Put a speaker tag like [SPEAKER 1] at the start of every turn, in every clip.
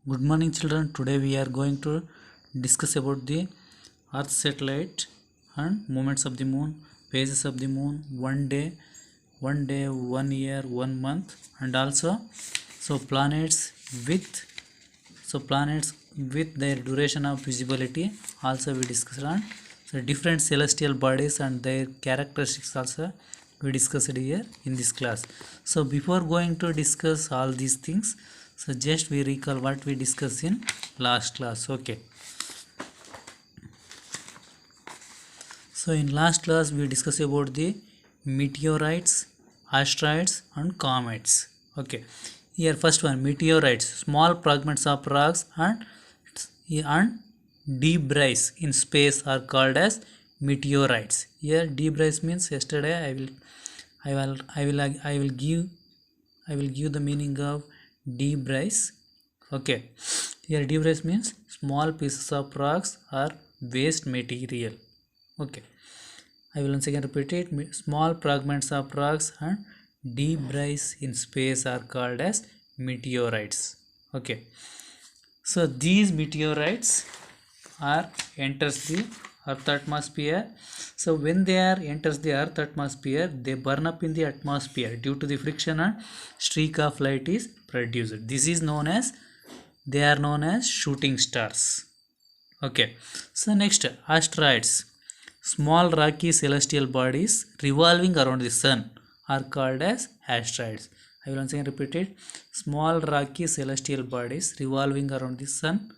[SPEAKER 1] Good morning, children. Today we are going to discuss about the Earth satellite and movements of the moon, phases of the moon, 1 day, 1 day, 1 year, 1 month, and also planets with planets with their duration of visibility. Also we discussed on different celestial bodies and their characteristics. Also we discussed here in this class. So before going to discuss all these things, so just we recall what we discussed in last class. Okay, so in last class we discussed about the meteorites, asteroids and comets. Okay, here first one, meteorites, small fragments of rocks and debris in space are called as meteorites. Here debris means yesterday I will give the meaning of debris. Okay, here debris means small pieces of rocks or waste material. Okay, I will once again repeat it. Small fragments of rocks and debris in space are called as meteorites. Okay, so these meteorites are enters the earth atmosphere. So when they are enters the earth atmosphere, they burn up in the atmosphere due to the friction and streak of light is produced. This is known as, they are known as shooting stars. Okay, so next, asteroids, small rocky celestial bodies revolving around the sun are called as asteroids. I will once again repeat it. Small rocky celestial bodies revolving around the sun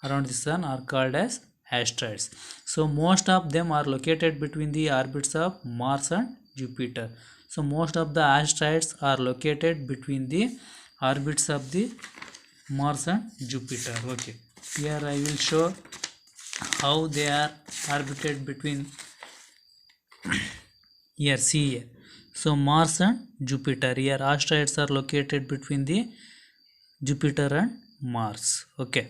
[SPEAKER 1] are called as asteroids. So most of them are located between the orbits of Mars and Jupiter. So most of the asteroids are located between the orbits of the Mars and Jupiter. Okay, here I will show how they are orbited between. Here see here. So Mars and Jupiter, here asteroids are located between the Jupiter and Mars. Okay,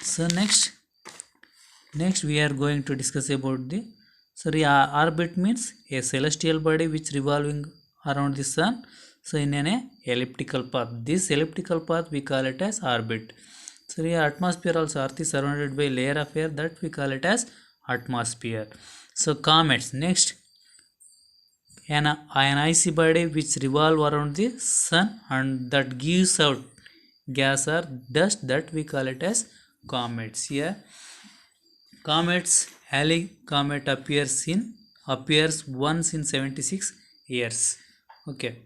[SPEAKER 1] so next we are going to discuss about the orbit means a celestial body which revolving around the sun, so in an elliptical path. This elliptical path we call it as orbit. So here atmosphere also, earth is surrounded by layer of air, that we call it as atmosphere. So comets, next, an icy body which revolve around the sun and that gives out gas or dust, that we call it as comets. Here comets, Halley comet appears once in 76 years. Okay,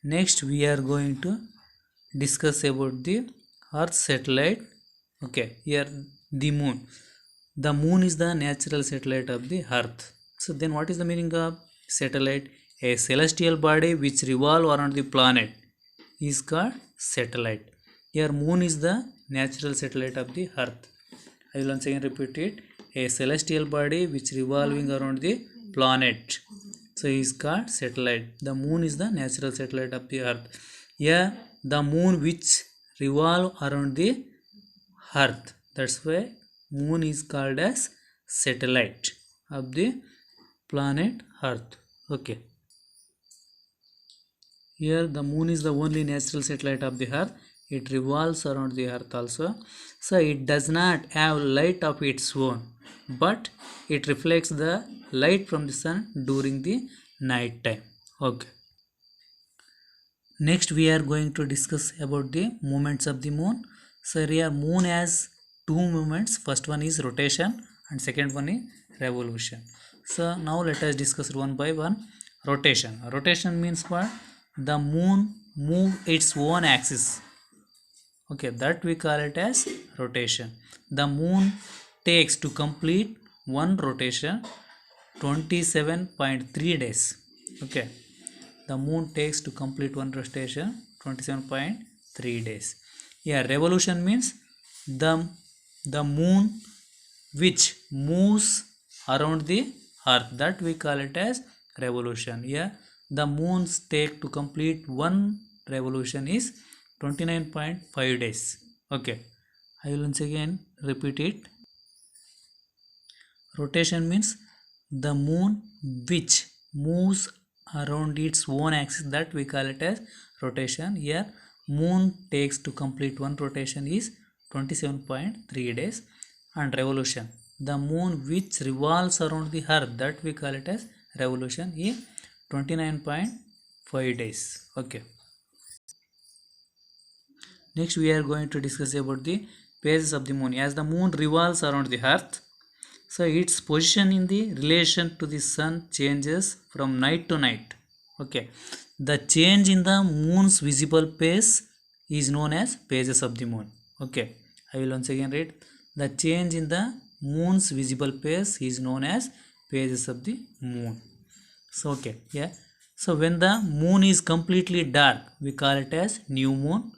[SPEAKER 1] next we are going to discuss about the earth satellite. Okay, here the moon is the natural satellite of the earth. So then what is the meaning of satellite? A celestial body which revolve around the planet is called satellite. Here moon is the natural satellite of the earth. I will once again repeat it. A celestial body which revolving around the planet, so is called satellite. The moon is the natural satellite of the earth. Here the moon which revolve around the earth, that's why moon is called as satellite of the planet earth. Okay, here the moon is the only natural satellite of the earth. It revolves around the earth also. So it does not have light of its own, but it reflects the light from the sun during the night time. Okay, next we are going to discuss about the movements of the moon. So here moon has two movements. First one is rotation and second one is revolution. So now let us discuss one by one. Rotation means what? The moon move its own axis. Okay, that we call it as rotation. The moon takes to complete one rotation 27.3 days. Okay, the moon takes to complete one rotation 27.3 days. Yeah, revolution means the moon which moves around the earth, that we call it as revolution. Yeah, the moon's take to complete one revolution is 29.5 days. Okay, I will once again repeat it. Rotation means the moon which moves around its own axis, that we call it as rotation. Here moon takes to complete one rotation is 27.3 days, and revolution, the moon which revolves around the earth, that we call it as revolution, is 29.5 days. Okay, next we are going to discuss about the phases of the moon. As the moon revolves around the earth, so its position in the relation to the sun changes from night to night. Okay, the change in the moon's visible phase is known as phases of the moon. Okay, I will once again read. The change in the moon's visible phase is known as phases of the moon. So okay, yeah, so when the moon is completely dark, we call it as new moon.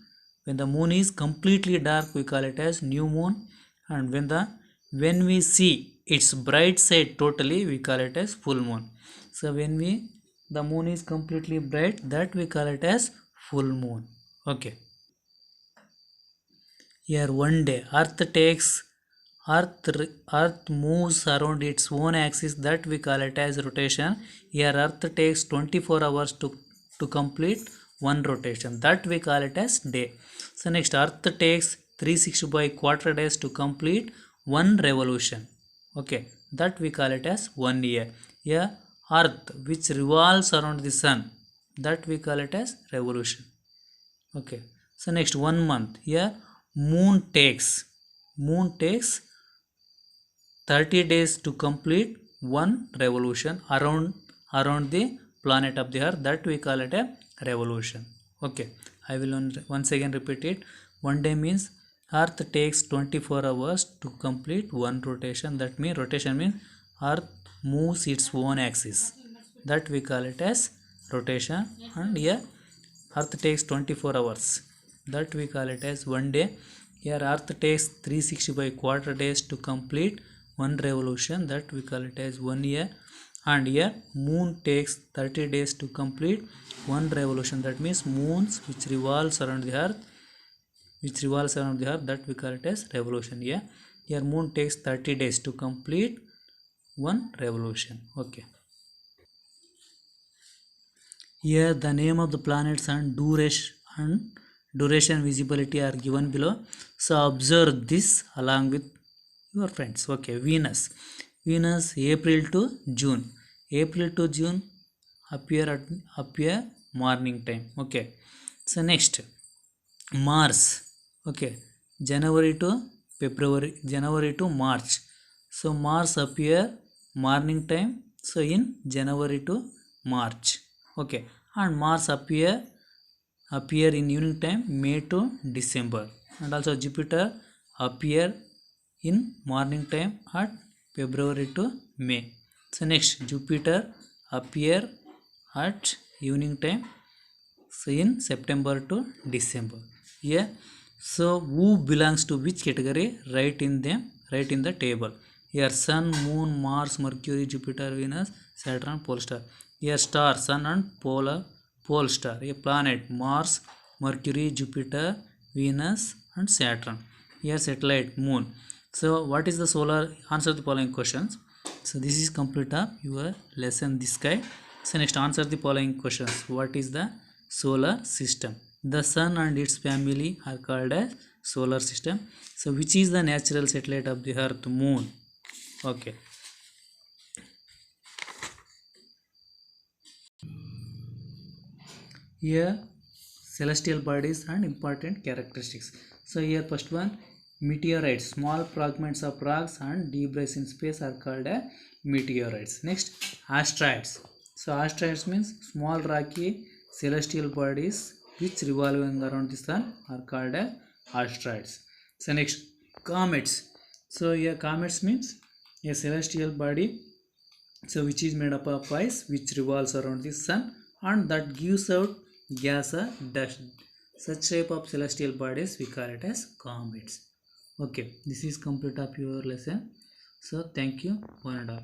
[SPEAKER 1] When the moon is completely dark, we call it as new moon. And when we see its bright side totally, we call it as full moon. So when the moon is completely bright, that we call it as full moon. Okay, here one day earth moves around its own axis, that we call it as rotation. Here earth takes 24 hours to complete one rotation, that we call it as day. So next, earth takes 360 by quarter days to complete one revolution. Okay, that we call it as 1 year. Here earth which revolves around the sun, that we call it as revolution. Okay, so next, 1 month. Here moon takes 30 days to complete one revolution around the planet of the earth, that we call it a revolution. Okay, I will once again repeat it. 1 day means earth takes 24 hours to complete one rotation. That means rotation means earth moves its own axis, that we call it as rotation. And here earth takes 24 hours, that we call it as 1 day. Here earth takes 360 by quarter days to complete one revolution, that we call it as 1 year. And here moon takes 30 days to complete one revolution, that means moons which revolves around the earth, that we call it as revolution. Here moon takes 30 days to complete one revolution. Okay, here the name of the planets and duration visibility are given below. So observe this along with your friends. Okay, Venus April to June appear morning time. Okay, so next, Mars. Okay, January to March. So Mars appear morning time, so in January to March. Okay, and Mars appear in evening time, May to December. And also Jupiter appear in morning time at February to May. So next, Jupiter appear at evening time, so in September to December. Yeah, so who belongs to which category? Write in the table. Here Sun, Moon, Mars, Mercury, Jupiter, Venus, Saturn, Pole Star. Here star, Sun and pole star. A planet, Mars, Mercury, Jupiter, Venus and Saturn. Here satellite, Moon. So what is the solar? Answer the following questions. So this is complete of your lesson, this guide. So next, answer the following questions. What is the solar system? The sun and its family are called as solar system. So which is the natural satellite of the earth? Moon. Okay, here celestial bodies and important characteristics. So here first one, meteorites, small fragments of rocks and debris in space are called as meteorites. Next, asteroids. So asteroids means small rocky celestial bodies which revolving around the sun are called as asteroids. So next, comets. So here comets means a celestial body, so which is made up of ice which revolves around the sun and that gives out gas or dust. Such type of celestial bodies we call it as comets. Okay, this is complete of your lesson. So thank you, one and all.